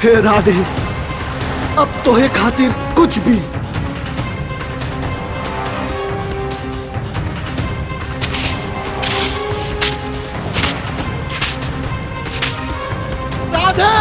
हे राधे, अब तो है खातिर कुछ भी। राधे!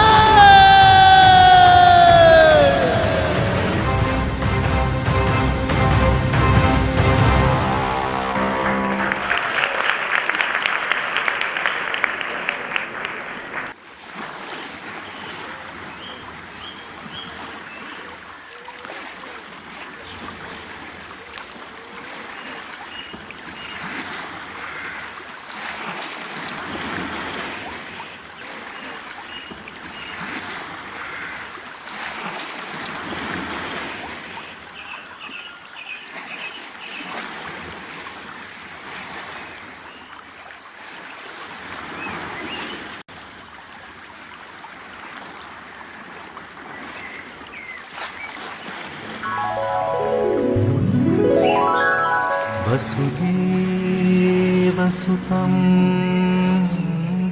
वसुदेवसुतं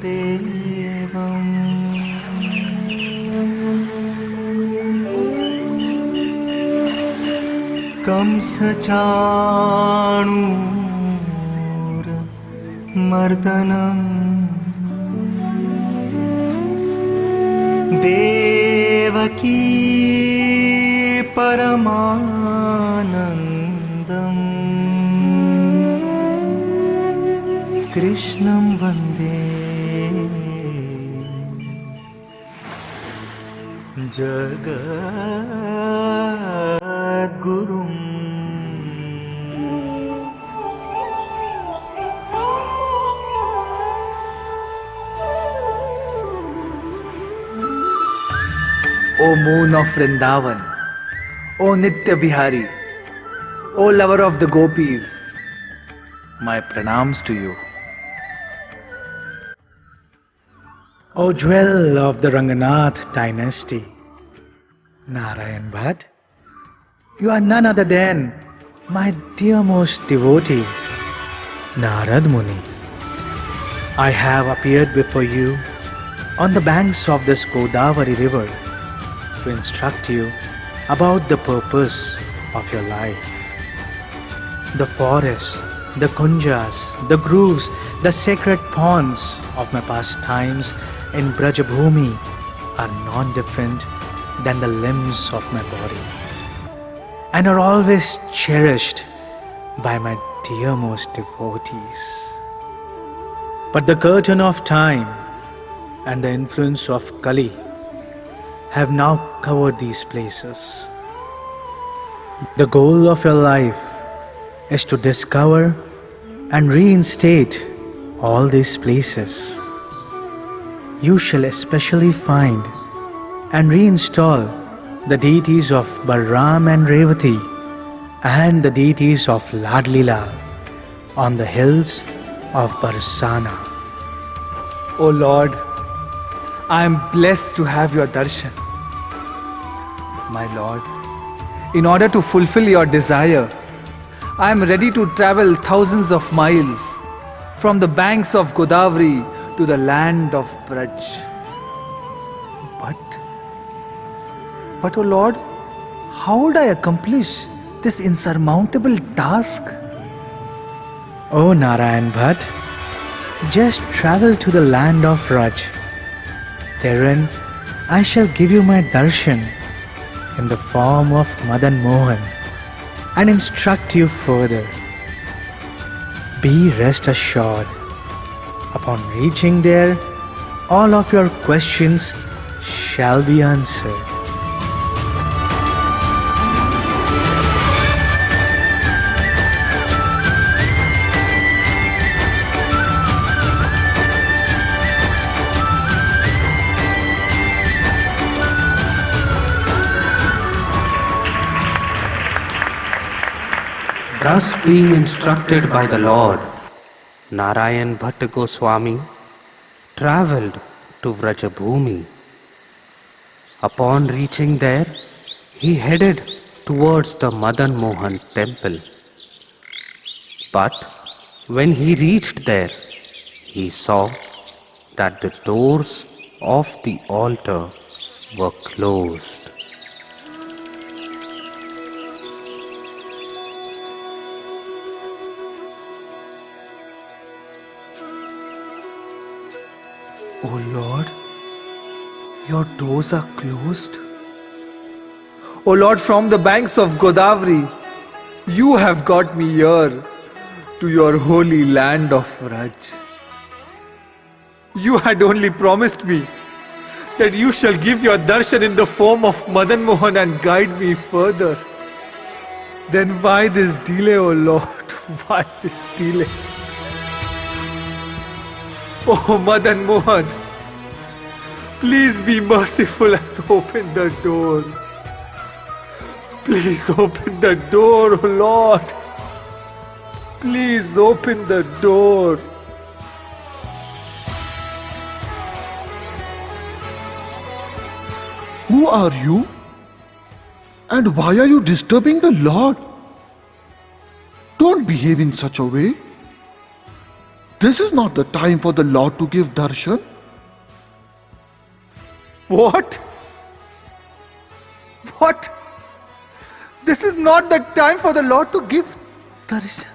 देवं कंसचाणूरमर्दनं देवकी परमानन्दम् कृष्णं वन्दे जगद्गुरुम्। O moon of Vrindavan, O Nitya Bihari, O lover of the gopis, my pranams to you. O jewel of the Ranganath dynasty, Narayan Bhatt, you are none other than my dearmost devotee. Narad Muni, I have appeared before you on the banks of this Godavari river to instruct you about the purpose of your life. The forests, the kunjas, the groves, the sacred ponds of my past times in Brajabhumi are non-different than the limbs of my body and are always cherished by my dearmost devotees. But the curtain of time and the influence of Kali have now covered these places. The goal of your life is to discover and reinstate all these places. You shall especially find and reinstall the deities of Balram and Revati and the deities of Ladlila on the hills of Barsana. O Lord, I am blessed to have your darshan. My Lord, in order to fulfill your desire, I am ready to travel thousands of miles from the banks of Godavari to the land of Braj. But, O Lord, how would I accomplish this insurmountable task? O Narayan Bhatt, just travel to the land of Raj. Therein I shall give you my darshan in the form of Madan Mohan and instruct you further. Be rest assured, upon reaching there, all of your questions shall be answered. Thus being instructed by the Lord, Narayan Bhatta Goswami travelled to Vrajabhumi. Upon reaching there, he headed towards the Madan Mohan temple. But when he reached there, he saw that the doors of the altar were closed. O Lord, your doors are closed. O Lord, from the banks of Godavari, you have got me here to your holy land of Raj. You had only promised me that you shall give your darshan in the form of Madan Mohan and guide me further. Then why this delay, O Lord? Why this delay? Oh Madan Mohan, please be merciful and open the door. Please open the door, O Lord. Please open the door. Who are you? And why are you disturbing the Lord? Don't behave in such a way. This is not the time for the Lord to give darshan. What? What? This is not the time for the Lord to give darshan.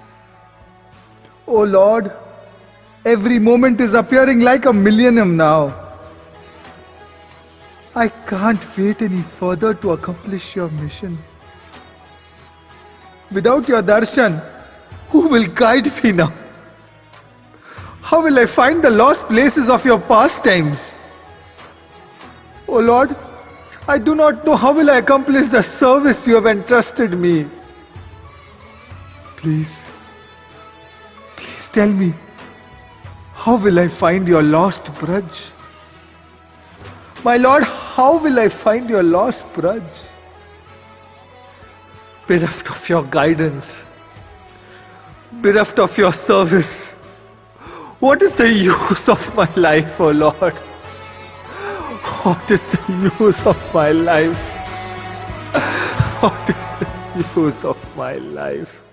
Oh Lord, every moment is appearing like a millennium now. I can't wait any further to accomplish your mission. Without your darshan, who will guide me now? How will I find the lost places of your pastimes? Oh Lord, I do not know how will I accomplish the service you have entrusted me. Please tell me, how will I find your lost Braj? My Lord, how will I find your lost Braj? Bereft of your guidance, bereft of your service, what is the use of my life, O Lord? What is the use of my life? What is the use of my life?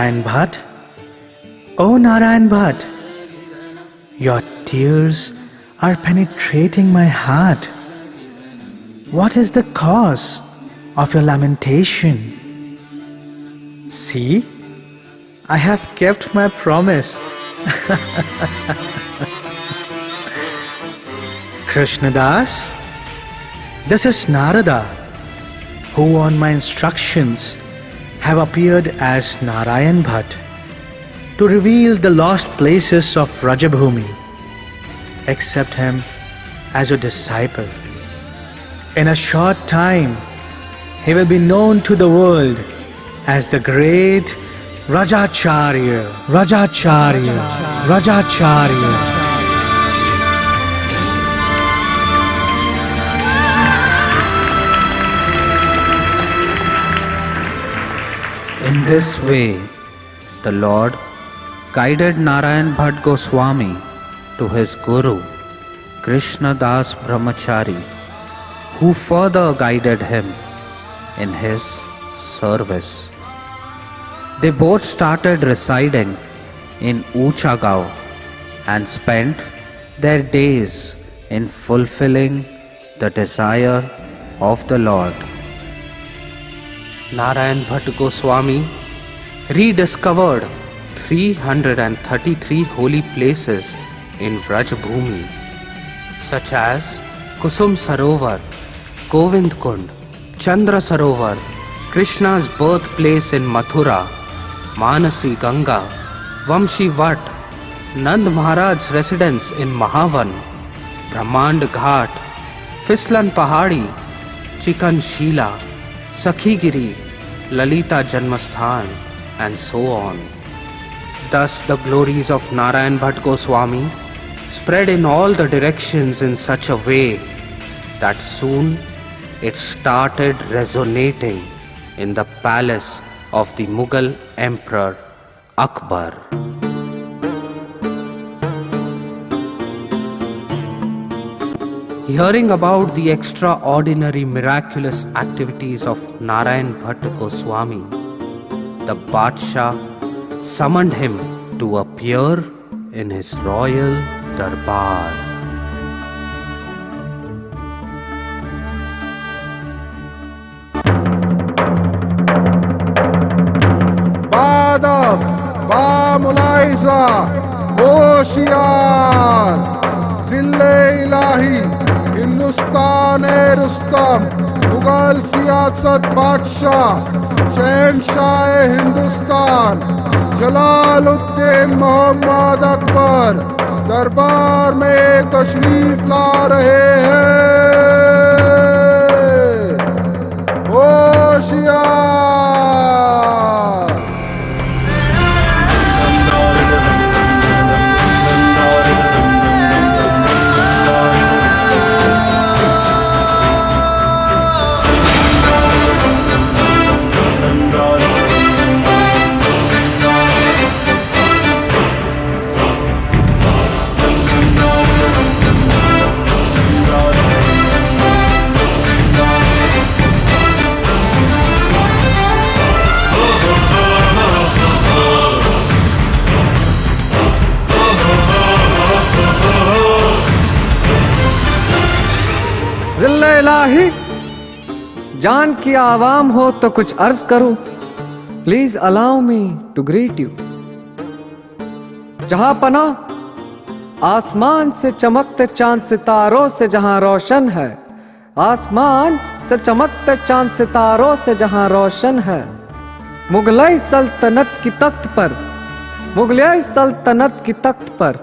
Narayan Bhatt, oh Narayan Bhatt, your tears are penetrating my heart. What is the cause of your lamentation? See, I have kept my promise. Krishnadas, this is Narada, who on my instructions have appeared as Narayan Bhatt to reveal the lost places of Rajabhumi. Accept him as your disciple. In a short time, he will be known to the world as the great Rajacharya. In this way, the Lord guided Narayan Bhatt Goswami to his Guru, Krishna Das Brahmachari, who further guided him in his service. They both started residing in Uchagaon and spent their days in fulfilling the desire of the Lord. Narayan Bhatt Goswami rediscovered 333 holy places in Vrajabhumi, such as Kusum Sarovar, Govind Kund, Chandra Sarovar, Krishna's birthplace in Mathura, Manasi Ganga, Vamshi Vat, Nand Maharaj's residence in Mahavan, Brahmand Ghat, Fislan Pahadi, Chikan Shila, Sakhigiri, Lalita Janmasthan, and so on. Thus the glories of Narayan Bhatt Goswami spread in all the directions in such a way that soon it started resonating in the palace of the Mughal Emperor Akbar. Hearing about the extraordinary miraculous activities of Narayan Bhatt Goswami, the Badshah summoned him to appear in his royal darbar. Badab, Bamulaiza, Hoshiar, Zille Ilahi, Hindustan-e Rustam, Mughal Siyasat Badshah, Shahenshah-e Hindustan, Jalaluddin Muhammad Akbar, दरबार में तशरीफ ला रहे हैं। होशियार। ज़िल्ले इलाही, जान की आवाम हो तो कुछ अर्ज करूं। Please allow me to greet you. जहां पना आसमान से चमकते चांद सितारों से जहां रोशन है, आसमान से चमकते चांद सितारों से जहां रोशन है, मुगलई सल्तनत की तख्त पर, मुगलई सल्तनत की तख्त पर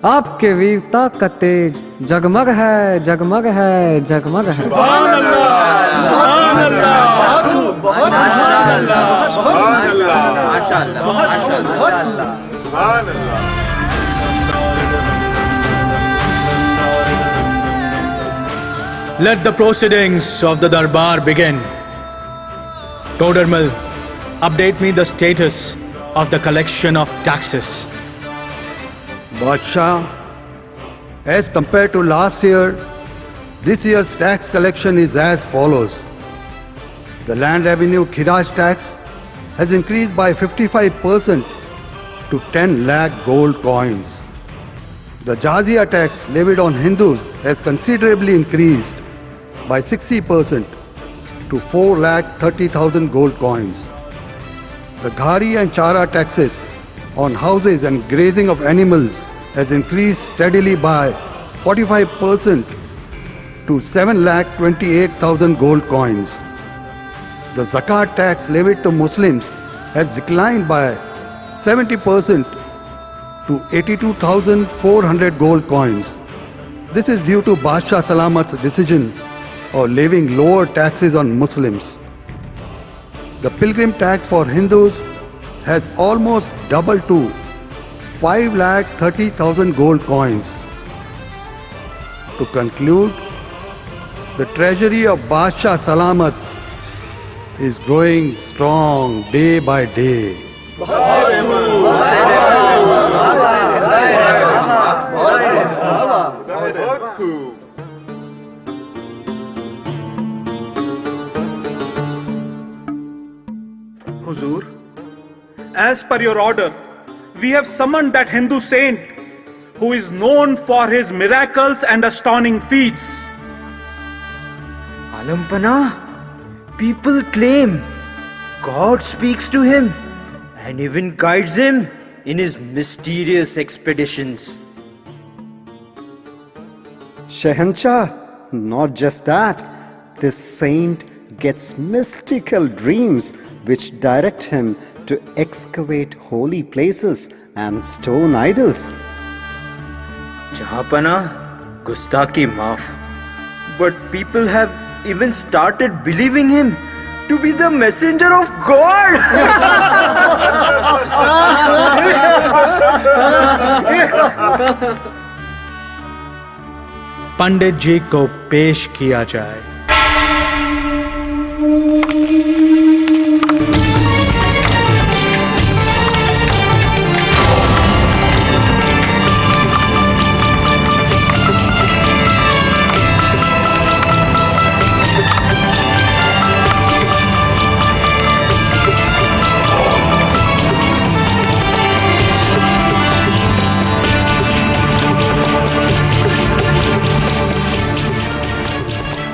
आपके वीरता का तेज जगमग है, जगमग है, जगमग है। सुभान अल्लाह, सुभान अल्लाह, माशाअल्लाह, माशाअल्लाह, माशाअल्लाह, सुभान अल्लाह। Let the proceedings of the Darbar begin. Todermal, update me the status of the collection of taxes. Badshah, as compared to last year, this year's tax collection is as follows. The land revenue Khiraj tax has increased by 55% to 10 lakh gold coins. The jizya tax levied on Hindus has considerably increased by 60% to 4,30,000 gold coins. The ghari and chara taxes on houses and grazing of animals has increased steadily by 45% to 7,28,000 gold coins. The zakat tax levied to Muslims has declined by 70% to 82,400 gold coins. This is due to Badshah Salamat's decision of levying lower taxes on Muslims. The pilgrim tax for Hindus has almost doubled to 5,30,000 gold coins. To conclude, the treasury of Badshah Salamat is growing strong day by day. Huzur, as per your order, we have summoned that Hindu saint who is known for his miracles and astounding feats. Alampana, people claim God speaks to him and even guides him in his mysterious expeditions. Shahanshah, not just that, this saint gets mystical dreams which direct him to excavate holy places and stone idols. Jahapana, Gustaki maaf. But people have even started believing him to be the messenger of God. पंडित जी को पेश किया जाए।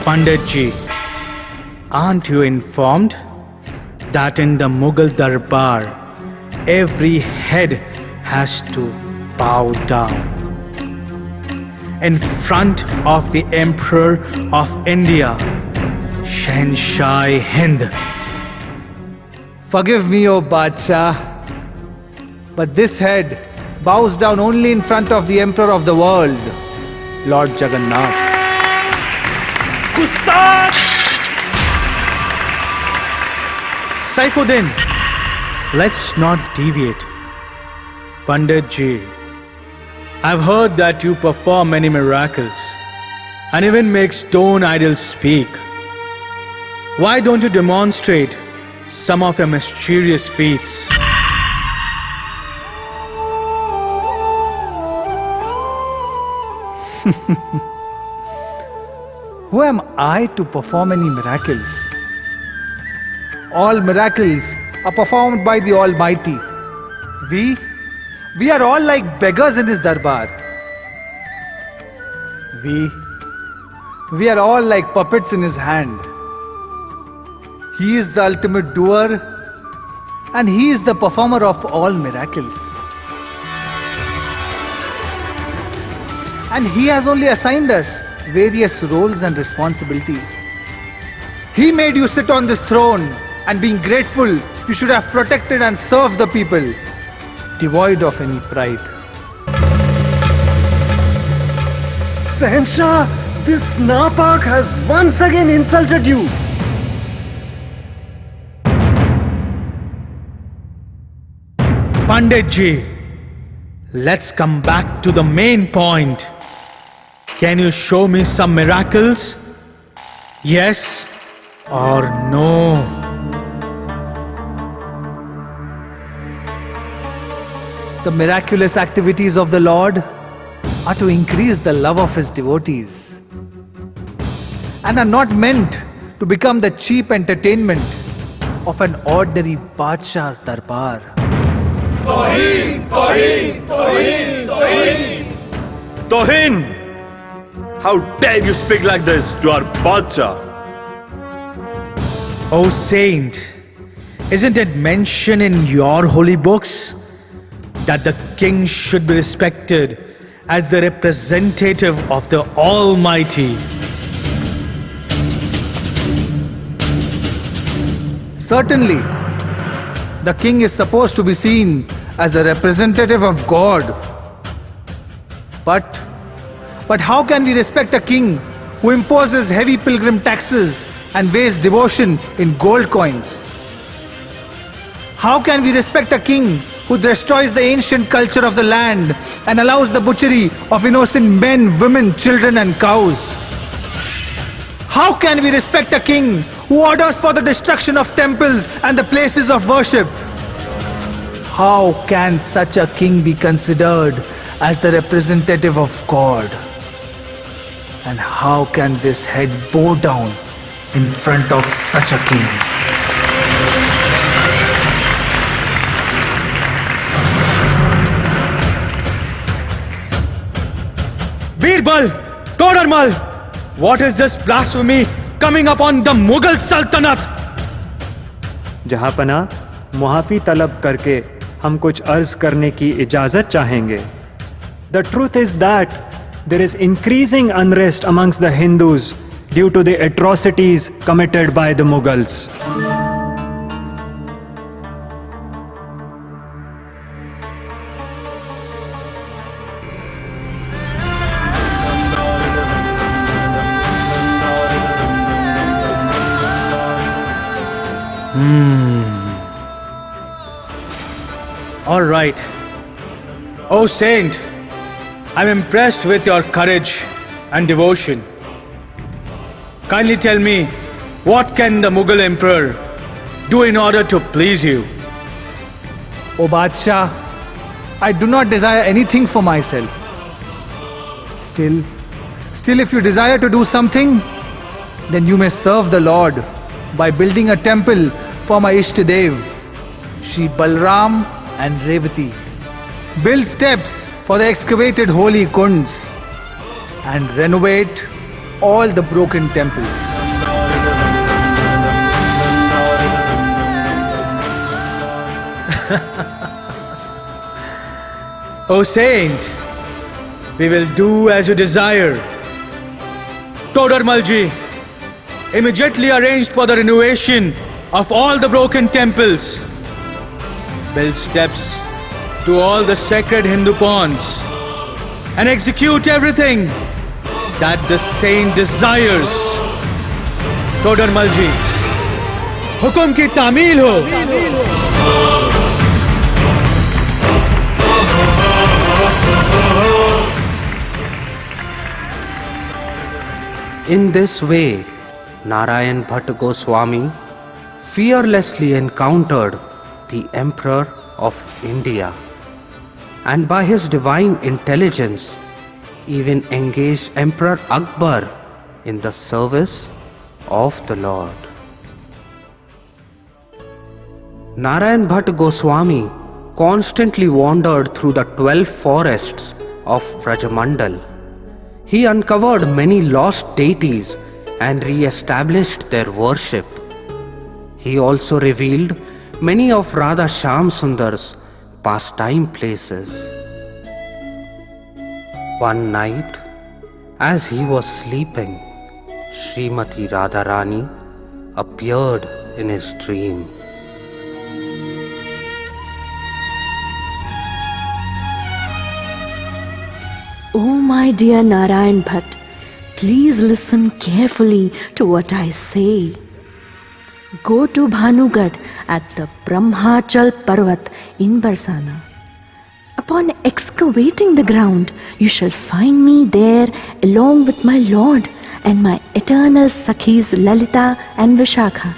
Pandit ji, aren't you informed that in the Mughal Darbar, every head has to bow down in front of the Emperor of India, Shahanshah Hind? Forgive me, O Badshah, but this head bows down only in front of the Emperor of the world, Lord Jagannath. Gustaq! Saifuddin, let's not deviate. Pandit ji, I've heard that you perform many miracles and even make stone idols speak. Why don't you demonstrate some of your mysterious feats? Who am I to perform any miracles? All miracles are performed by the Almighty. We are all like beggars in this darbar. We are all like puppets in his hand. He is the ultimate doer and he is the performer of all miracles. And he has only assigned us various roles and responsibilities. He made you sit on this throne, and being grateful, you should have protected and served the people, devoid of any pride. Shahanshah, this Napak has once again insulted you. Pandit ji, let's come back to the main point. Can you show me some miracles? Yes or no? The miraculous activities of the Lord are to increase the love of His devotees and are not meant to become the cheap entertainment of an ordinary Badshah's darbar. Tohin! How dare you speak like this to our Badshah? O saint, isn't it mentioned in your holy books that the king should be respected as the representative of the Almighty? Certainly, the king is supposed to be seen as a representative of God. But how can we respect a king who imposes heavy pilgrim taxes and weighs devotion in gold coins? How can we respect a king who destroys the ancient culture of the land and allows the butchery of innocent men, women, children and cows? How can we respect a king who orders for the destruction of temples and the places of worship? How can such a king be considered as the representative of God? And how can this head bow down in front of such a king? Birbal! Todarmal! What is this blasphemy coming upon the Mughal Sultanate? जहाँपना मुआफ़ी तलब करके हम कुछ अर्ज करने की इजाज़त चाहेंगे. The truth is that there is increasing unrest amongst the Hindus due to the atrocities committed by the Mughals. All right. O saint, I'm impressed with your courage and devotion. Kindly tell me, what can the Mughal emperor do in order to please you? O Badshah, I do not desire anything for myself. Still, if you desire to do something, then you may serve the Lord by building a temple for my Ishtadev, Shri Balram and Revati. Build steps for the excavated holy kunds and renovate all the broken temples. O saint, we will do as you desire. Todarmalji immediately arranged for the renovation of all the broken temples. Build steps to all the sacred Hindu ponds and execute everything that the saint desires. Todarmalji, हुक्म की तामील हो. In this way, Narayan Bhatt Goswami fearlessly encountered the Emperor of India, and by his divine intelligence even engaged Emperor Akbar in the service of the Lord. Narayan Bhatt Goswami constantly wandered through the 12 forests of Vrajamandal. He uncovered many lost deities and re-established their worship. He also revealed many of Radha Shyam Sundar's pastime places. One night, as he was sleeping, Srimati Radharani appeared in his dream. Oh my dear Narayan Bhatt, please listen carefully to what I say. Go to Bhanugad at the Brahmachal Parvat in Barsana. Upon excavating the ground, you shall find me there along with my Lord and my eternal Sakhis Lalita and Vishakha.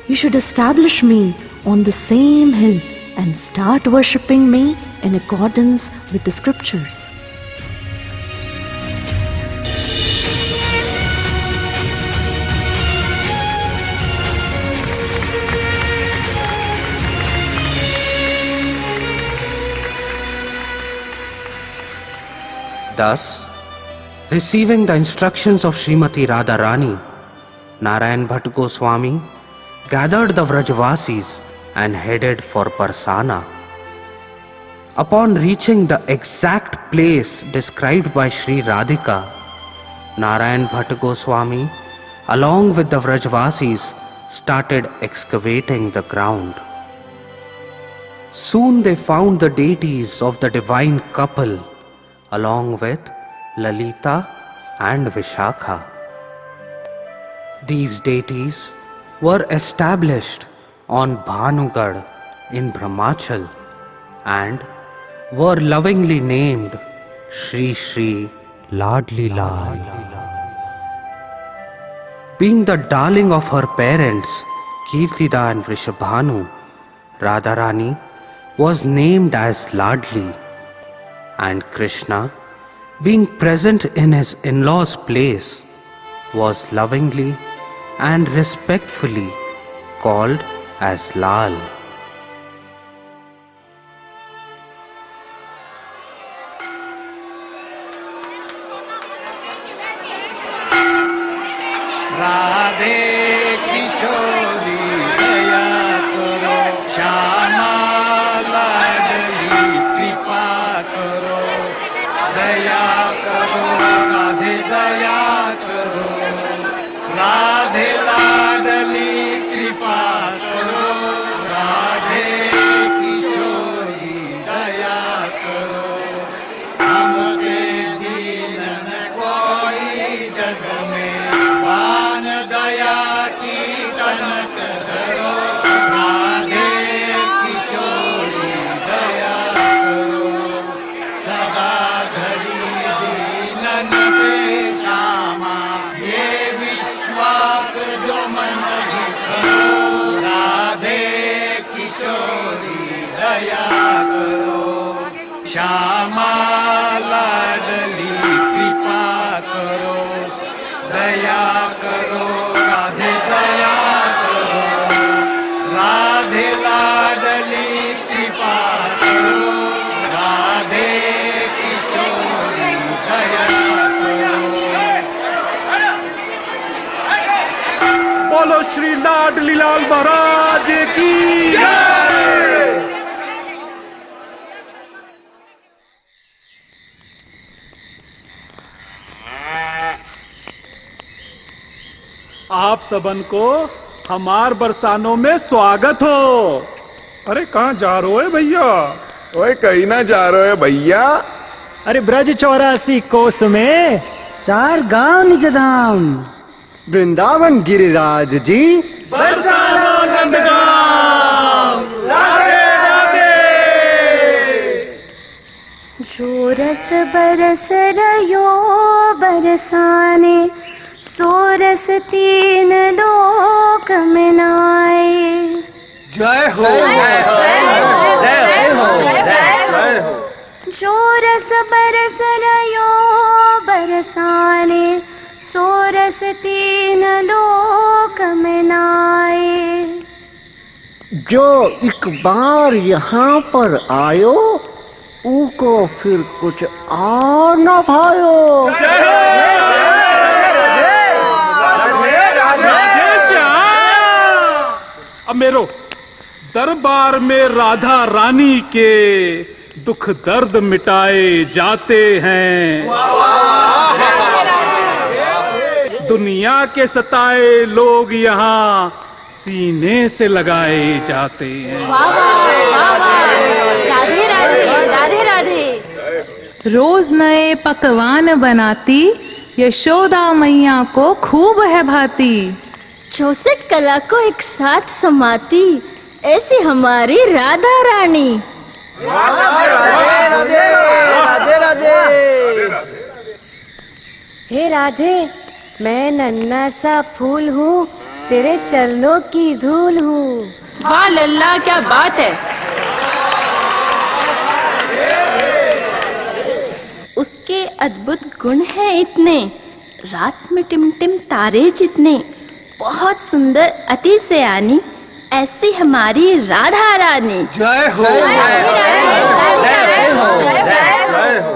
You should establish me on the same hill and start worshipping me in accordance with the scriptures. Thus, receiving the instructions of Srimati Radharani, Narayan Bhatt Goswami gathered the Vrajavasis and headed for Barsana. Upon reaching the exact place described by Sri Radhika, Narayan Bhatt Goswami, along with the Vrajavasis, started excavating the ground. Soon they found the deities of the divine couple, along with Lalita and Vishakha. These deities were established on Bhanugad in Brahmachal and were lovingly named Shri Shri Ladli Lal. Being the darling of her parents, Kirtida and Vrishabhanu, Radharani was named as Ladli, and Krishna, being present in his in-laws' place, was lovingly and respectfully called as Lal. Radhe किशोरी दया करो, श्यामा लाडली कृपा करो, दया करो राधे दया करो, राधे लाडली कृपा करो, राधे किशोरी दया करो, हमके दीन न कोई जग में, पान दया की कनक धरो, राधे किशोरी दया करो, सदा घड़ी दीनन पे श्यामा, ये विश्वास जो मन में करो, राधे किशोरी दया करो, श्यामा लाडली कृपा करो, दया करो राधे दया करो, राधे लाडली कृपा करो, राधे किशोरी दया करो। बोलो श्री लाडली लाल महाराज की जय। आप सबन को हमार बरसानों में स्वागत हो। अरे कहाँ जा रहे हो भैया? ओए कहीं ना जा रहे हो भैया? अरे ब्रज 84 कोस में 4 गांव निज धाम, वृंदावन गिरिराज जी, बरसाना नंदगांव, राधे राधे। जो रस बरस रयो बरसाने, सो रस 3 लोक में नाए। जय हो, जय हो, जय हो। जो रस बरस रयो बरसाने, सो रस 3 लोक में नाए। जो एक बार यहाँ पर आयो, ऊको फिर कुछ और न भायो। अब मेरो दरबार में राधा रानी के दुख दर्द मिटाए जाते हैं, दुनिया के सताए लोग यहाँ सीने से लगाए जाते हैं। राधे राधे, राधे राधे। रोज नए पकवान बनाती, यशोदा मैया को खूब है भाती। 64 कला को एक साथ समाती, ऐसी हमारी राधा रानी। राधे राधे राधे। हे राधे, मैं नन्हा सा फूल हूँ, तेरे चरणों की धूल हूँ। वाह लल्ला, क्या बात है। उसके अद्भुत गुण हैं इतने, रात में टिमटिम तारे जितने। बहुत सुंदर अति सयानी, ऐसी हमारी राधा रानी। जय हो, जय हो, जय हो, जय हो।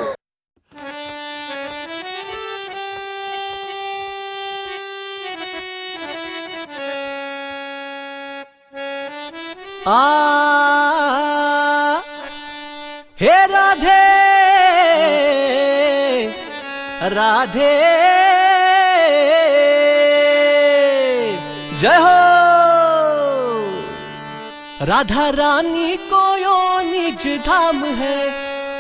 हे राधे राधे जय हो। राधा रानी को यो निज धाम है,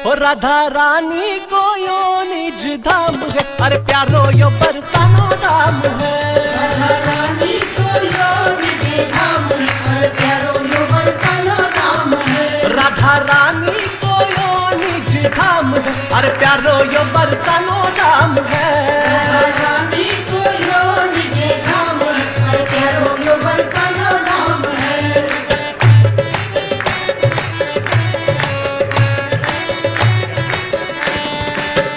और राधा रानी को यो निज धाम है। अरे प्यारो यो बरसानो धाम है, राधा रानी को यो निज धाम है। अरे प्यारो यो बरसानो धाम है, राधा रानी को यो निज धाम है। अरे प्यारो यो बरसानो धाम है, राधा रानी को यो निज धाम है। अरे प्यारो यो बरसानो धाम है।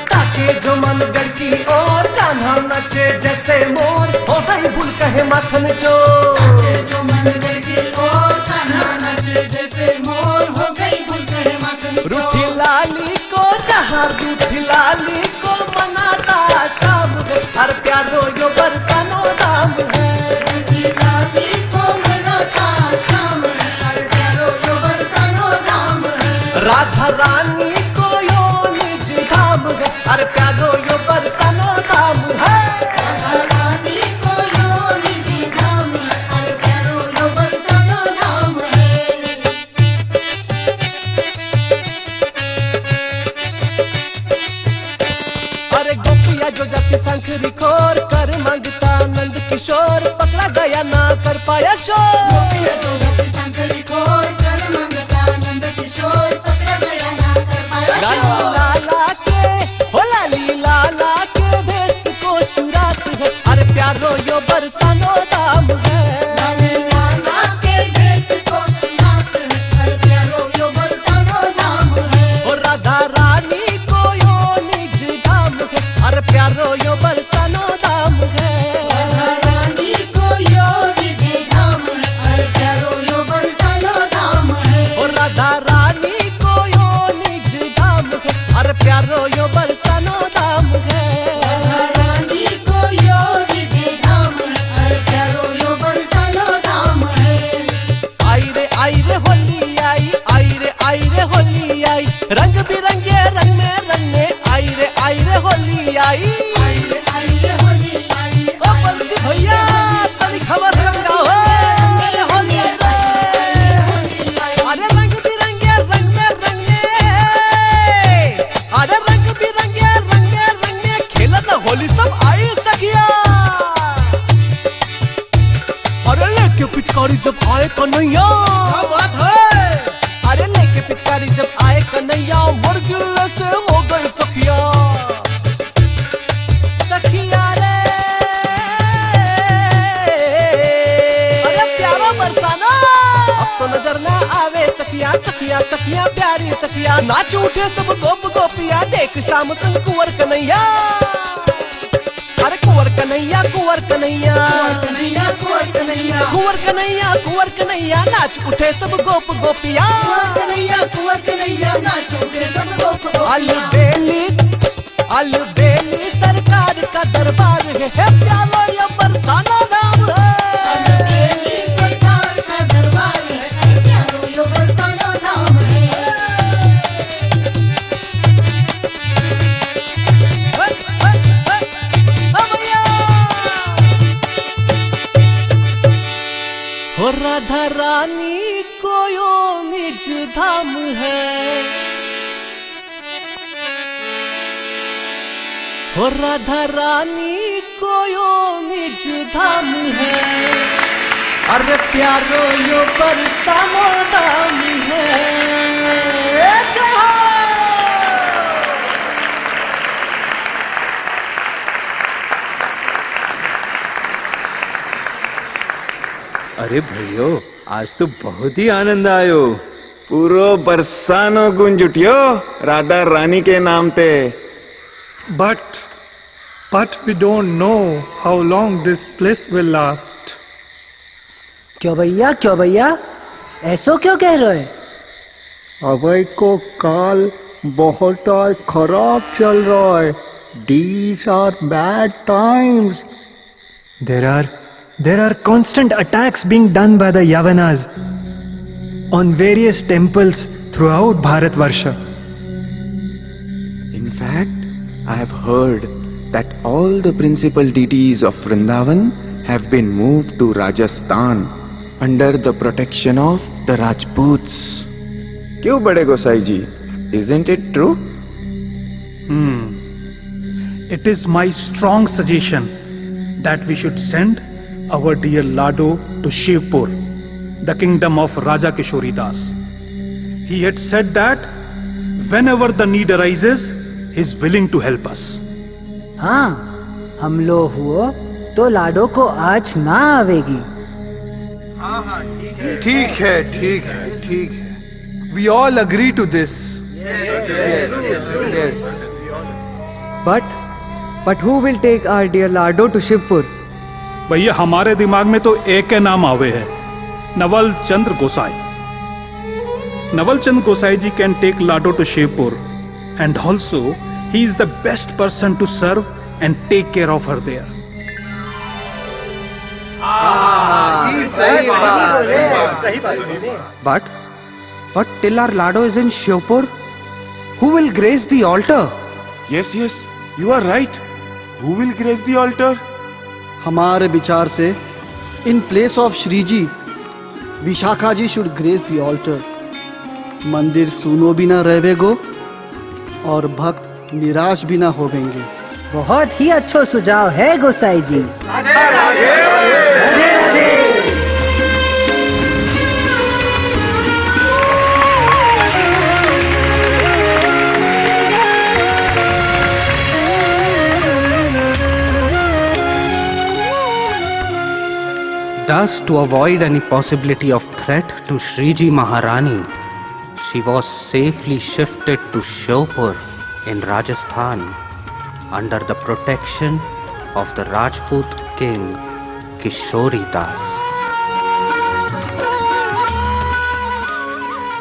ताके जो मन गढ़ और कान्हा नचे जैसे मोर, हो गई भूल कहे माखन चोर। ताके जो मन गढ़ और कान्हा नचे जैसे मोर, हो गई भूल कहे माखन चोर। रूठी लाली को जहाँ रूठी लाली को मनाता शाम है। हर प्यारो यो बरसानो दाम है, रूठी लाली को मनाता शाम है। हर प्यारो यो बरसानो दाम है, राधा रानी को यो निज धाम है। हर प्यारो यो बरसानो धाम है, राधा रानी को यो निज धाम है। हर प्यारो यो बरसानो धाम है। अरे गोपिया जो जाती शंकरी खोर कर मांगता नंद किशोर, पकड़ा गया ना कर पाया शोर। गोपिया जो जाती शंकरी खोर कर मांगता नंद किशोर, पकड़ा गया ना कर पाया शोर। लाली लाला के हो लाली लाला के भेष को चुराती है। अरे प्यारो यो बरसानो दाम है, लाली लाला के भेष को चुराती है। अरे प्यारो यो बरसानो दाम है, और राधा रानी को यो निज धाम है। अरे प्यारो यो बरसानो दाम है, राधा रानी को यो निज धाम है। अरे प्यारो यो बरसानो दाम है, और राधा रानी को यो निज धाम है। अरे प्यारो यो बरसानो दाम है, राधा रानी को यो निज धाम है। अरे प्यारो यो बरसानो दाम है। आई रे होली आई रे होली आई, रंग बिरंगे रंग में रंगने आई रे होली आई रे होली आई। ओ बंसी भैया तनी खबर रंगा हो, मेरे होली आई। अरे रंग बिरंगे रंग में रंगने, अरे रंग बिरंगे रंग में रंगने, खेलत होली सब आई सखिया। अरे लेके पिचकारी जब आए कन्हैया, क्या बात है। अरे लेके पिचकारी जब आए कन्हैया, मुर्गिल से हो गई सखिया। सखिया रे अरे प्यारा बरसाना, अब तो नजर ना आवे सखिया। सखिया सखिया प्यारी सखिया, नाच उठे सब गोप गोपिया, देख शाम संग कुंवर कन्हैया। अरे कुंवर कन्हैया कुंवर कन्हैया कुंवर कन्हैया कुंवर कन्हैया कुंवर कन्हैया, नाच उठे सब गोप गोपिया। कुंवर कन्हैया नाच उठे सब गोप गोपिया। अलबेली सरकार का दरबार है, प्यारो यो बरसाना नाम है। अलबेली सरकार का दरबार है, प्यारो यो बरसाना नाम है। हो राधा रानी को यो निज धाम है, हो राधा रानी को यो निज धाम है। अरे प्यारो यो बरसानो धाम है। जय हो। अरे भैयो आज तो बहुत ही आनंद आयो, पूरो बरसानो गुंज उठियो राधा रानी के नाम ते। But we don't know how long this bliss will last. क्यों भैया ऐसो क्यों कह रहे हैं? अभय को काल बहुत खराब चल रहा है। These are bad times. There are constant attacks being done by the Yavanas on various temples throughout Bharatvarsha. In fact, I have heard that all the principal deities of Vrindavan have been moved to Rajasthan under the protection of the Rajputs. क्यों बड़े गोसाई जी? Isn't it true? It is my strong suggestion that we should send our dear Lado to Shivpur, the kingdom of Raja Kishori Das. He had said that whenever the need arises, he is willing to help us. हाँ, हम लोग हुआ तो लाडो को आज ना आवेगी। ठीक है, ठीक है, ठीक है। We all agree to this. Yes. But who will take our dear Lado to Shivpur? भैया हमारे दिमाग में तो एक के नाम आवे है, नवल चंद्र गोसाई. Naval Chand Gosai ji can take Lado to Shivpur, and also he is the best person to serve and take care of her there. But till our Lado is in Shivpur, who will grace the altar? Yes, you are right. Who will grace the altar? हमारे विचार से in place of Shri ji, Vishakha ji should grace the altar. मंदिर सुनो भी ना रहेगो और भक्त निराश भी ना होवेंगे। बहुत ही अच्छा सुझाव है गोसाई जी। Radhe Radhe. Radhe Radhe. Thus, to avoid any possibility of threat to Shriji Maharani, she was safely shifted to Shivpur in Rajasthan under the protection of the Rajput king Kishori Das.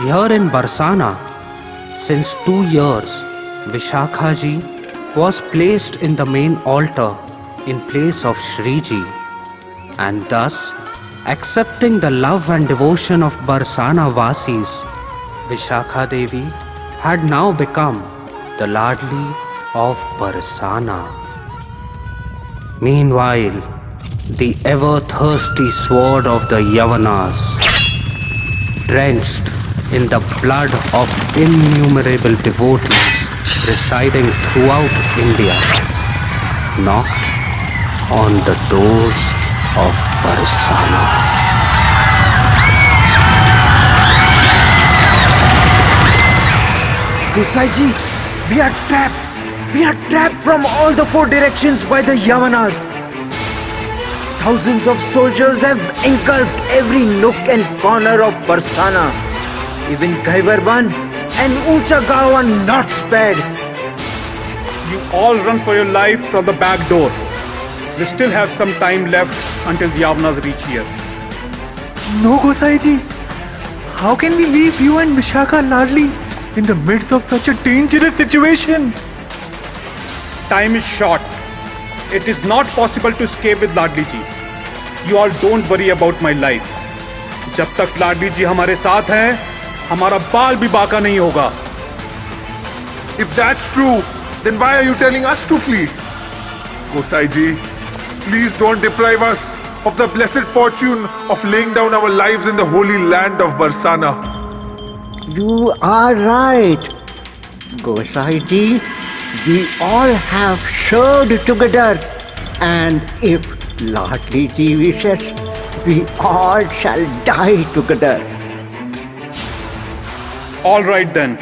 Here in Barsana, since 2 years, Vishakha ji was placed in the main altar in place of Shriji, and thus accepting the love and devotion of Barsana Vasis, Vishakha Devi had now become the Ladli of Barsana. Meanwhile, the ever-thirsty sword of the Yavanas, drenched in the blood of innumerable devotees residing throughout India, knocked on the doors of Barsana. Gosai ji, we are trapped. We are trapped from all the 4 directions by the Yavanas. Thousands of soldiers have engulfed every nook and corner of Barsana. Even Kaivarvan and Ucha Gaon are not spared. You all run for your life from the back door. We still have some time left until the Yavanas reach here. No, Gosai ji. How can we leave you and Vishakha Ladli in the midst of such a dangerous situation? Time is short. It is not possible to escape with Ladli ji. You all don't worry about my life. जब तक लाडली जी हमारे साथ हैं, हमारा बाल भी बाका नहीं होगा. If that's true, then why are you telling us to flee? Gosai ji, please don't deprive us of the blessed fortune of laying down our lives in the holy land of Barsana. You are right, Gosai ji. We all have served together, and if Ladli ji wishes, we all shall die together. All right then.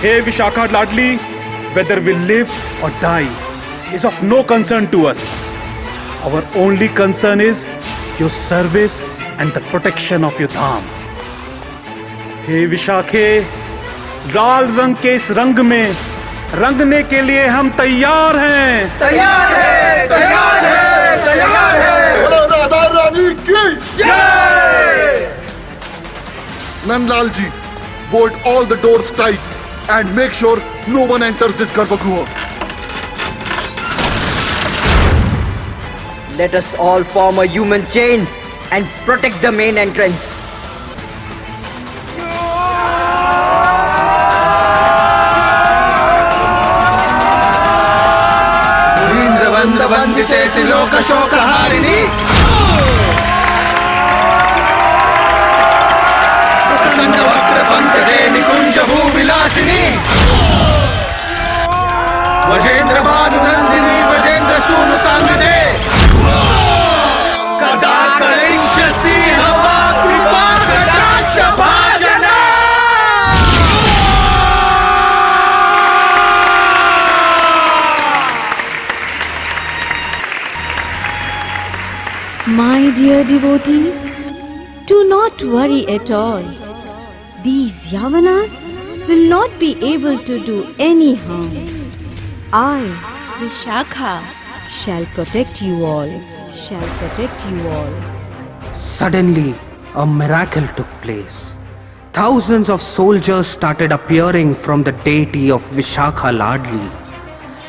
Hey Vishakha Ladli, whether we live or die is of no concern to us. Our only concern is your service and the protection of your dham. हे विशाखे, लाल रंग के इस रंग में रंगने के लिए हम तैयार हैं. तैयार है, तैयार है, तैयार है। बोलो राधा रानी की जय। Nandlal ji, bolt all the doors tight and make sure no one enters this Garbhagriha. Let us all form a human chain and protect the main entrance. स्कंद वंदिते त्रिलोक शोकहारिणी प्रसन्न वक्र पंकजे निकुंज भूविलासिनी वजेंद्र भानुनंदिनी वजेंद्र सूनु सांगने कदा करिष्यसि हवा कृपा कटाक्ष भाजना My dear devotees, do not worry at all. These Yavanas will not be able to do any harm. I, Vishakha, shall protect you all. Shall protect you all. Suddenly, a miracle took place. Thousands of soldiers started appearing from the deity of Vishakha Ladli.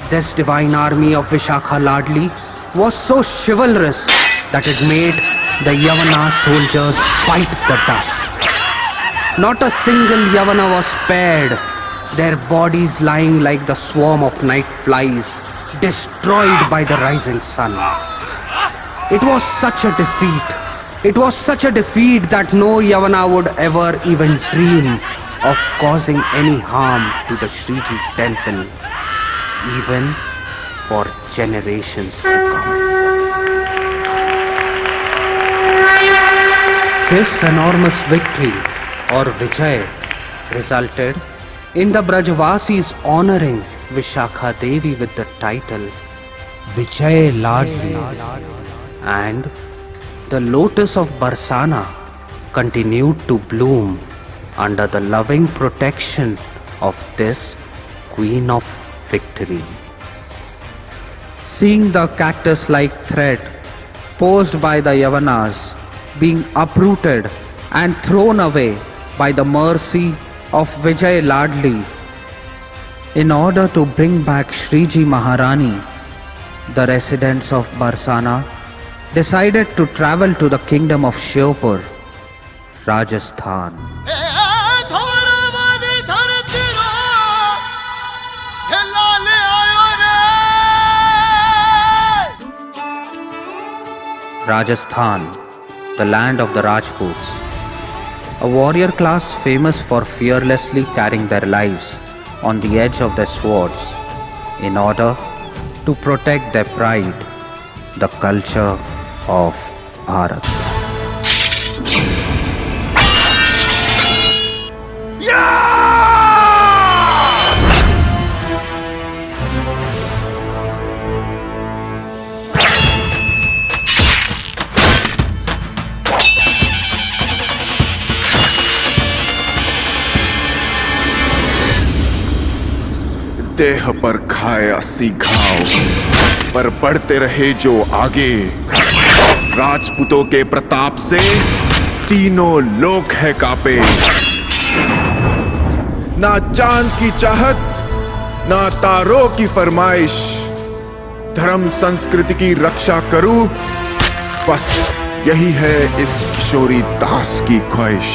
This divine army of Vishakha Ladli was so chivalrous that it made the Yavana soldiers bite the dust. Not a single Yavana was spared, their bodies lying like the swarm of night flies, destroyed by the rising sun. It was such a defeat. It was such a defeat that no Yavana would ever even dream of causing any harm to the Shriji temple, even for generations to come. This enormous victory, or Vijay, resulted in the Brajavasis honoring Vishakha Devi with the title Vijay Ladli, and the lotus of Barsana continued to bloom under the loving protection of this Queen of Victory. Seeing the cactus-like thread posed by the Yavanas being uprooted and thrown away by the mercy of Vijay Ladli, in order to bring back Shriji Maharani, the residents of Barsana decided to travel to the kingdom of Shiopur, Rajasthan. Rajasthan, the land of the Rajputs, a warrior class famous for fearlessly carrying their lives on the edge of their swords in order to protect their pride, the culture of Bharat. देह पर खाए 80 घाव, पर बढ़ते रहे जो आगे। राजपूतों के प्रताप से तीनों लोक है कापे। ना चांद की चाहत, ना तारों की फरमाइश, धर्म संस्कृति की रक्षा करूं, बस यही है इस किशोरी दास की ख्वाहिश।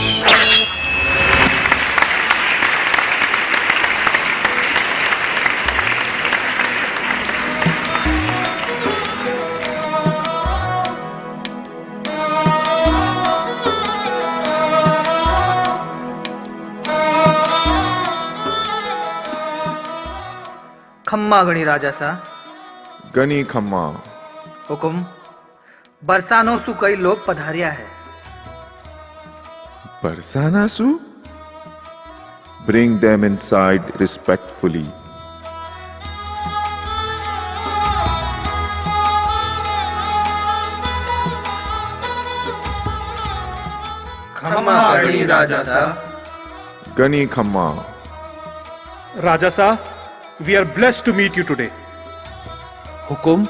खम्मा गणी राजा सा गनी खम्मा हुकुम बरसानो सु कई लोग पधारिया है। बरसाना सु? Bring them inside respectfully. खम्मा गणी राजा सा गनी खम्मा। Rajasa, we are blessed to meet you today. Hukum,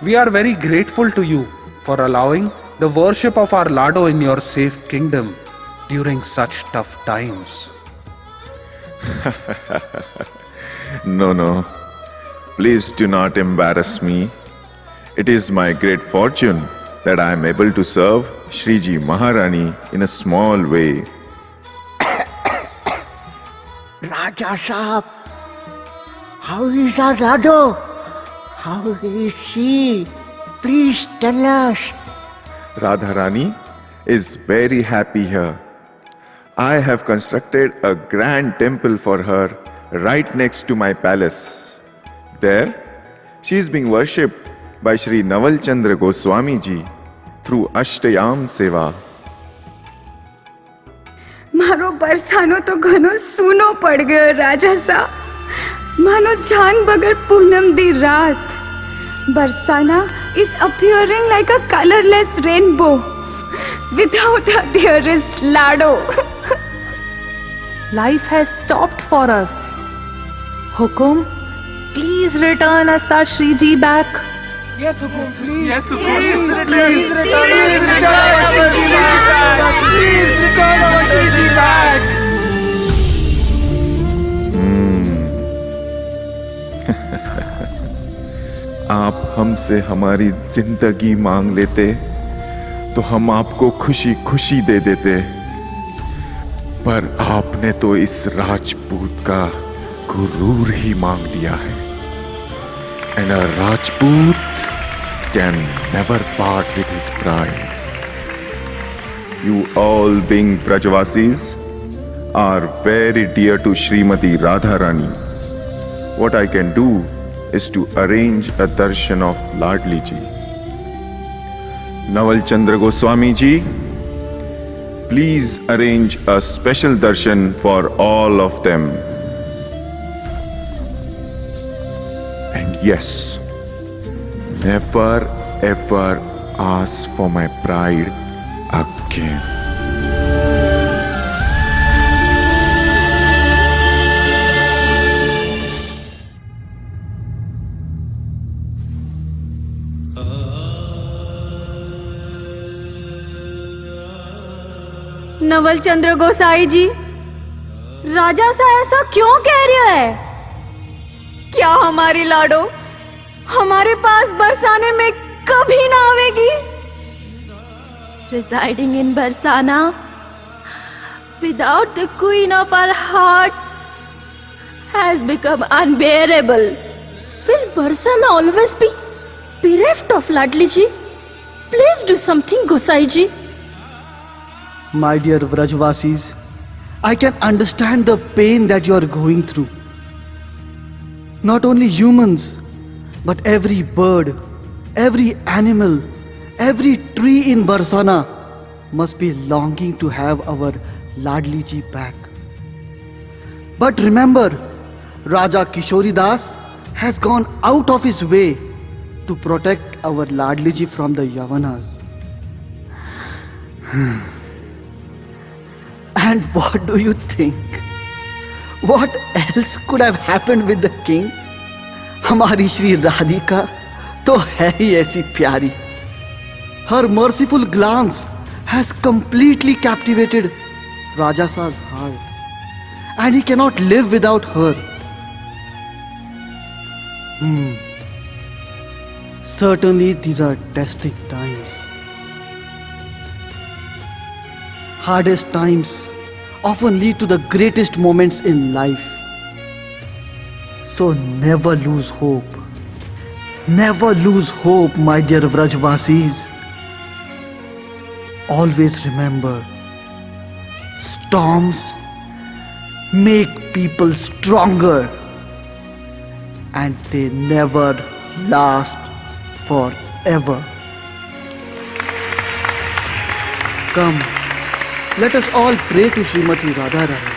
we are very grateful to you for allowing the worship of our Lado in your safe kingdom during such tough times. No. Please do not embarrass me. It is my great fortune that I am able to serve Shriji Maharani in a small way. Raja Sahab, how is our Lado? How is she? Please tell us. Radharani is very happy here. I have constructed a grand temple for her right next to my palace. There, she is being worshipped by Sri Naval Chandra Goswami ji through Ashtayam Seva. મારો બરસાનો તો ઘણો સૂનો પડ ગયો રાજા સા માનો જાન બગર પૂનમ દી રાત Barsana is appearing like a colorless rainbow without our dearest Lado. Life has stopped for us. Hukum, please return us our Shriji back. Yes, Hukum, please. Yes, Hukum. Please return Please our Shriji back. Please return our Shriji back. आप हमसे हमारी जिंदगी मांग लेते तो हम आपको खुशी खुशी दे देते, पर आपने तो इस राजपूत का गुरूर ही मांग लिया है. And a Rajput can never part with his pride. You all being Brajvasis are very dear to Srimati Radharani. What I can do is to arrange a darshan of Ladli ji. Naval Chandra Goswami ji, please arrange a special darshan for all of them. And yes, never ever ask for my pride again. Naval चंद्र गोसाई जी राजा सा ऐसा क्यों कह रहे है? क्या हमारी लाडो हमारे पास बरसाने में कभी ना आवेगी? Residing in Barsana without the queen of our hearts has become unbearable. Will Barsana always be bereft of Ladli ji? Please do something, Gosai ji. My dear Vrajvasis, I can understand the pain that you are going through. Not only humans, but every bird, every animal, every tree in Barsana must be longing to have our Ladli ji back. But remember, Raja Kishori Das has gone out of his way to protect our Ladli ji from the Yavanas. And what do you think? What else could have happened with the king? हमारी श्री राधिका तो है ही ऐसी प्यारी. Her merciful glance has completely captivated Rajasa's heart, and he cannot live without her. Certainly, these are testing times. Hardest times often lead to the greatest moments in life. So never lose hope. Never lose hope, my dear Vrajvasis. Always remember, storms make people stronger, and they never last forever. Come, let us all pray to Srimati Radharani.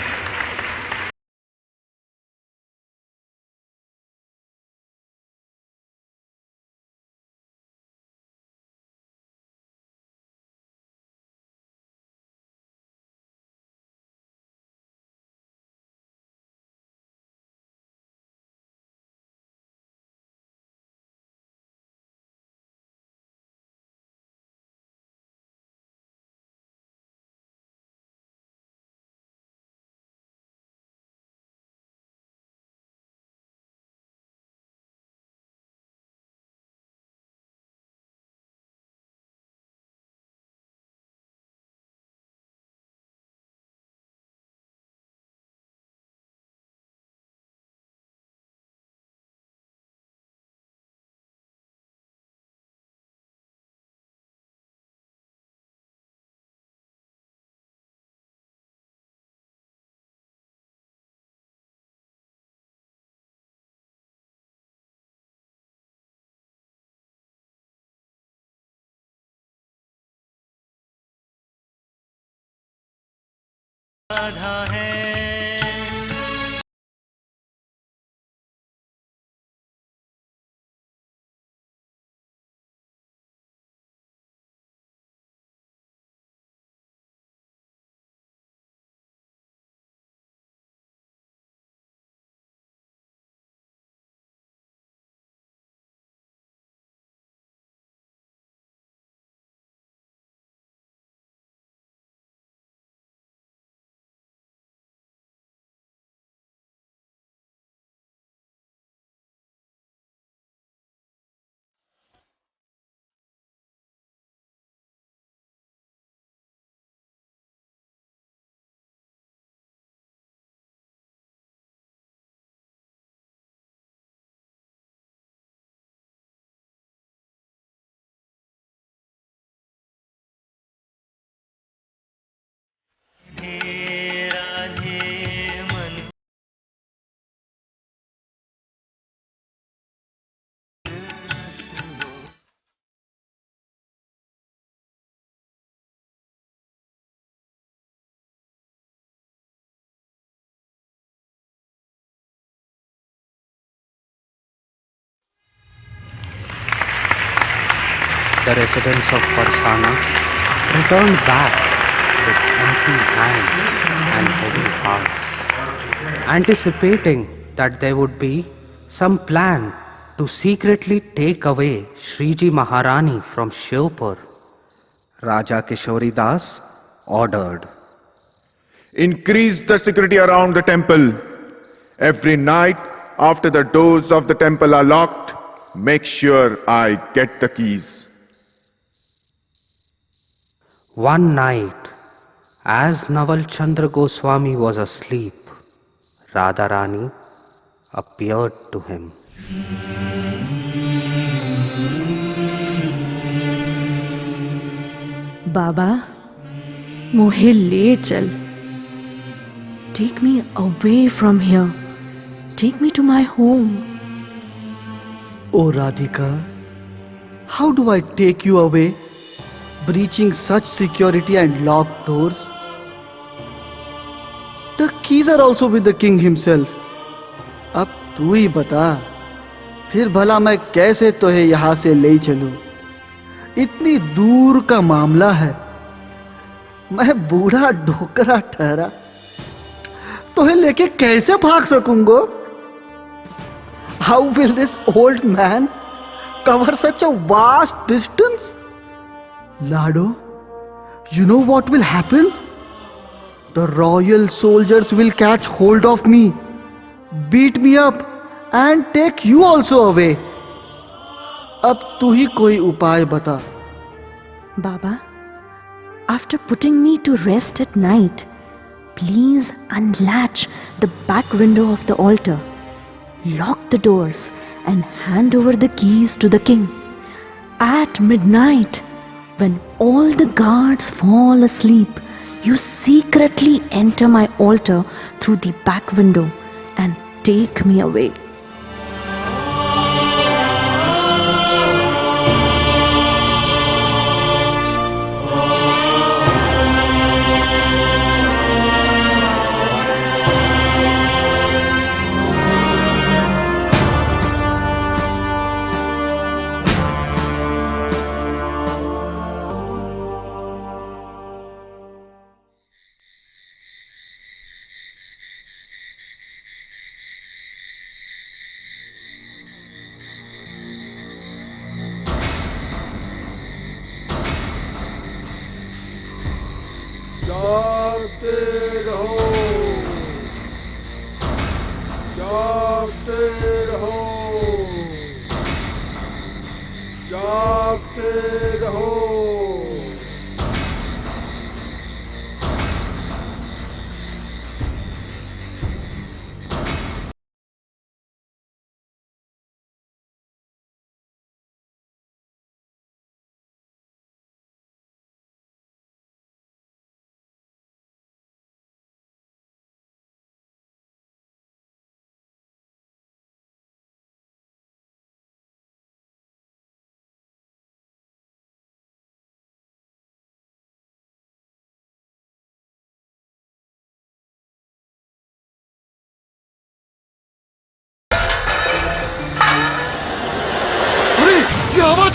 Radha है। The residents of Parsana returned back with empty hands and heavy hearts, anticipating that there would be some plan to secretly take away Shriji Maharani from Shivpur. Raja Kishori Das ordered, Increase the security around the temple. Every night, after the doors of the temple are locked, make sure I get the keys. One night, as Naval Chandra Goswami was asleep, Radharani appeared to him. बाबा मुझे ले चल. Take me away from here. Take me to my home. Oh Radhika, how do I take you away, breaching such security and locked doors? The keys are also with the king himself. अब तू ही बता, फिर भला मैं कैसे तुझे यहाँ से ले चलूं? इतनी दूर का मामला है. मैं बूढ़ा ढोकरा ठहरा, तुझे लेके कैसे भाग सकूंगा? How will this old man cover such a vast distance? Lado, you know what will happen? The royal soldiers will catch hold of me, beat me up and take you also away. अब तू ही कोई उपाय बता. Baba, after putting me to rest at night, please unlatch the back window of the altar, lock the doors and hand over the keys to the king. At midnight, when all the guards fall asleep, you secretly enter my altar through the back window and take me away.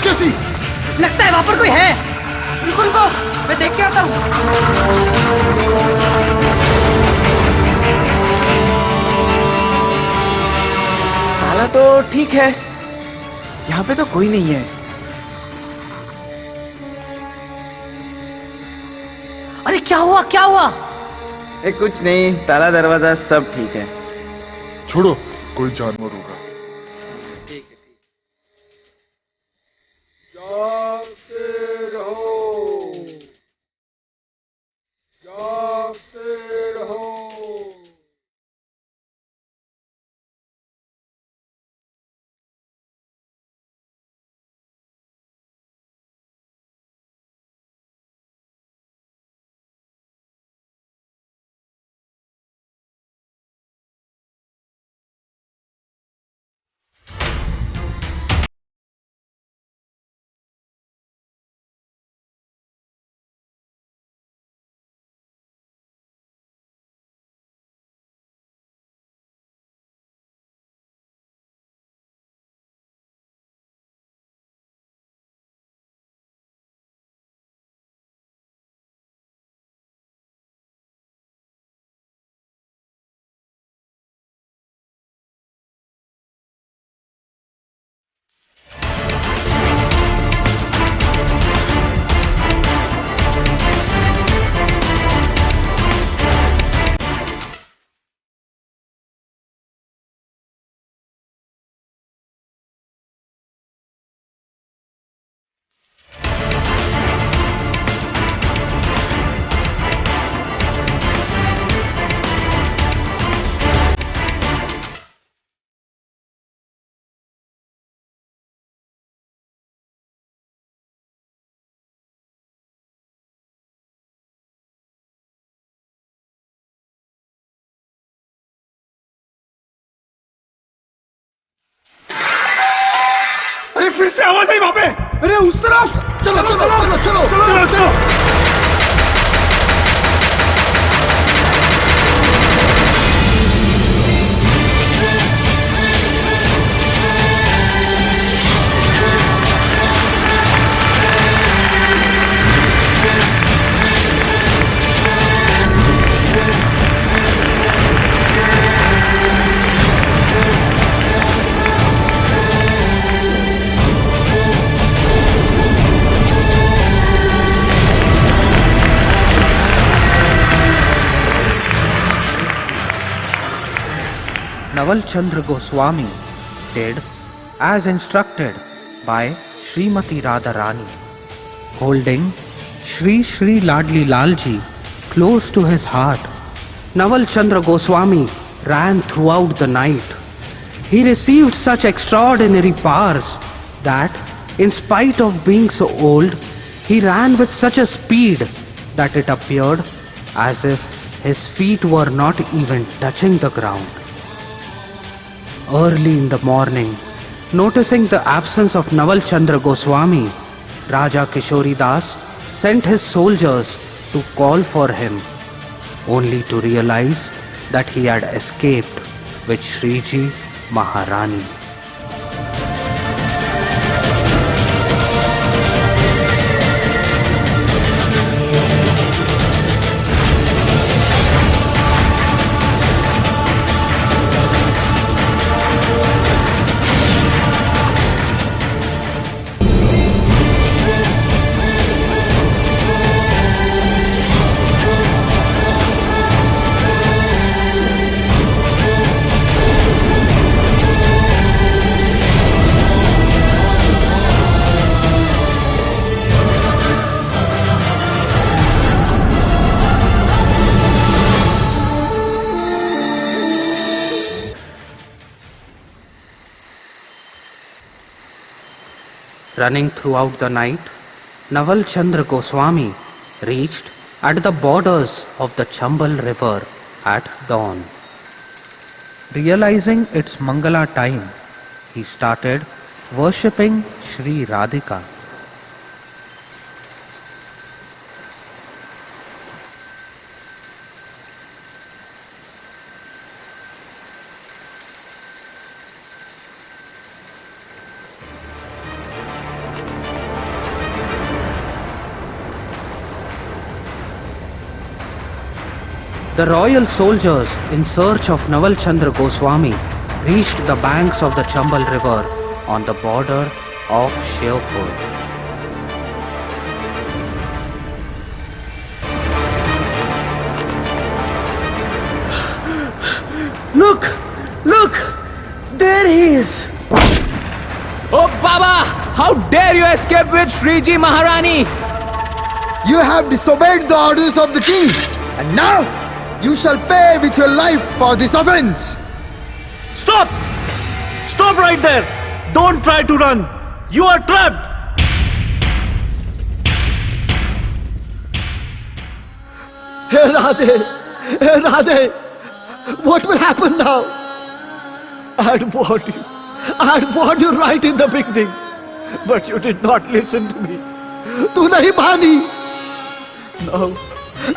राक्षसी! लगता है वहां पर कोई है। रुको रुको, मैं देख के आता हूँ। ताला तो ठीक है, यहाँ पे तो कोई नहीं है। अरे क्या हुआ क्या हुआ? कुछ नहीं, ताला दरवाजा सब ठीक है। छोड़ो, कोई जानवर होगा। फिर से आवाज आई वहां पे। अरे उस तरफ। चलो चलो चलो चलो चलो चलो। Naval Chandra Goswami did as instructed by Srimati Radharani. Holding Shri Shri Ladli Lalji close to his heart, Naval Chandra Goswami ran throughout the night. He received such extraordinary powers that, in spite of being so old, he ran with such a speed that it appeared as if his feet were not even touching the ground. Early in the morning, noticing the absence of Naval Chandra Goswami, Raja Kishori Das sent his soldiers to call for him, only to realize that he had escaped with Shriji Maharani. Running throughout the night, Naval Chandra Goswami reached at the borders of the Chambal river at dawn. Realizing its Mangala time, he started worshipping Shri Radhika. The royal soldiers in search of Naval Chandra Goswami reached the banks of the Chambal river on the border of Shivpur. Look! Look! There he is! Oh Baba! How dare you escape with Shriji Maharani? You have disobeyed the orders of the king, and now you shall pay with your life for this offense. Stop! Stop right there! Don't try to run! You are trapped! Hey Radhe! Hey Radhe! What will happen now? I had warned you right in the beginning, but you did not listen to me. Tu nahi mani.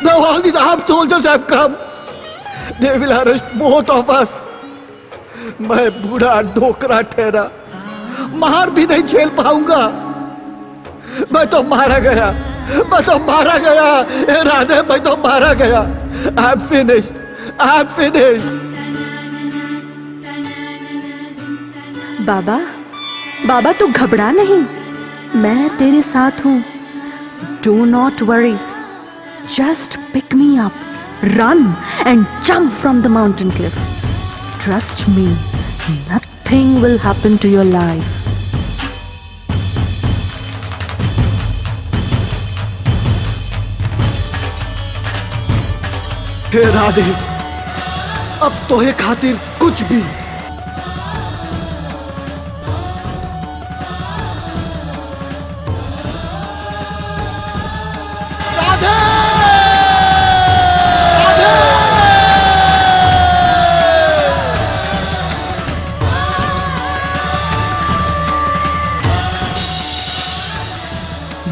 Now all these armed soldiers have come. They will arrest both of us. मैं बूढ़ा डोकरा ठहरा, मार भी नहीं झेल पाऊंगा. मैं तो मारा गया. ए राधे, मैं तो मारा गया. I'm finished. बाबा तू घबरा नहीं, मैं तेरे साथ हूँ. Do not worry. Just pick me up, run and jump from the mountain cliff. Trust me, nothing will happen to your life. हे राधे, अब तोहे खातिर कुछ भी.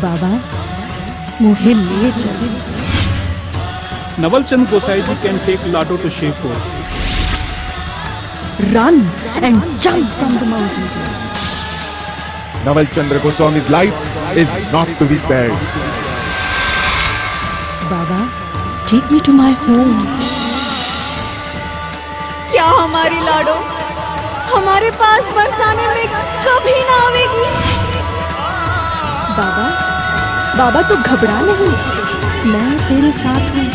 बाबा मुझे ले चले. Naval Chandra Gosai can take Lado to Shivpur. Run and jump from the mountain. Naval Chandra Goswami's life is not to be spared. Baba, take me to my home. क्या हमारी लाडो हमारे पास बरसाने में कभी ना आवेगी? बाबा तू घबरा नहीं, मैं तेरे साथ हूँ.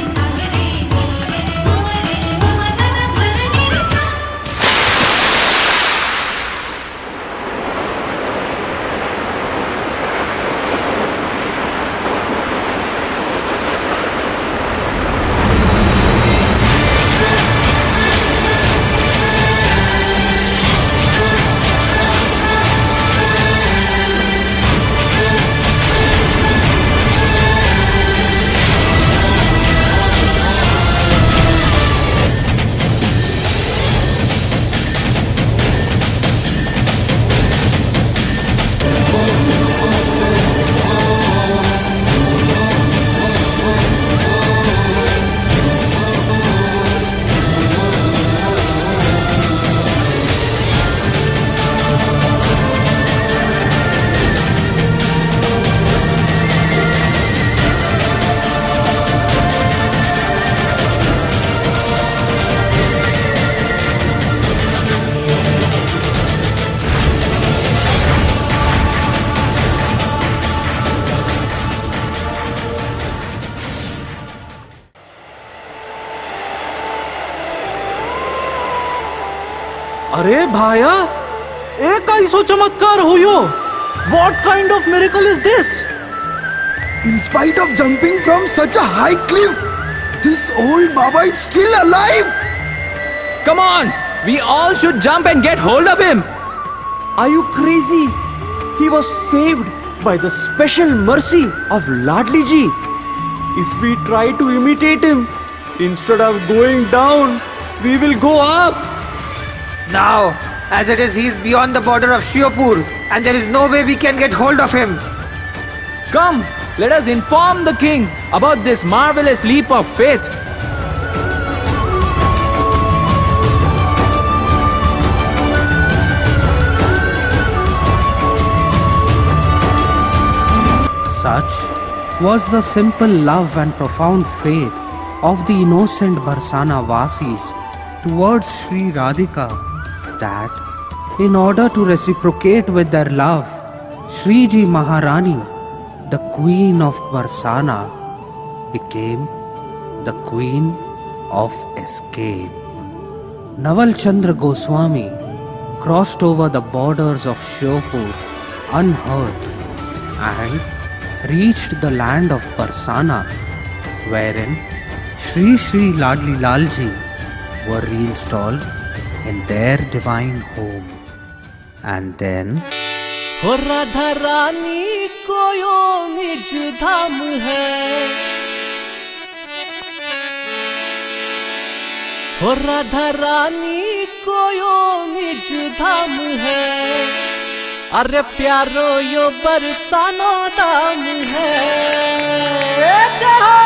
अरे भाया, एक ऐसो चमत्कार हुयो. What kind of miracle is this? In spite of jumping from such a high cliff, this old Baba is still alive. Come on, we all should jump and get hold of him. Are you crazy? He was saved by the special mercy of Ladli ji. If we try to imitate him, instead of going down, we will go up. Now, as it is, he is beyond the border of Shivpur, and there is no way we can get hold of him. Come, let us inform the king about this marvelous leap of faith. Such was the simple love and profound faith of the innocent Barsana Vasis towards Sri Radhika that, in order to reciprocate with their love, Shriji Maharani, the Queen of Barsana, became the Queen of Escape. Naval Chandra Goswami crossed over the borders of Shiopur unhurt and reached the land of Barsana, wherein Shri Shri Ladli Lalji were reinstalled in their divine home. And then हो राधा रानी को यो निज धाम है, हो राधा रानी को यो निज धाम है, अरे प्यारो यो बरसानो दाम है। जहाँ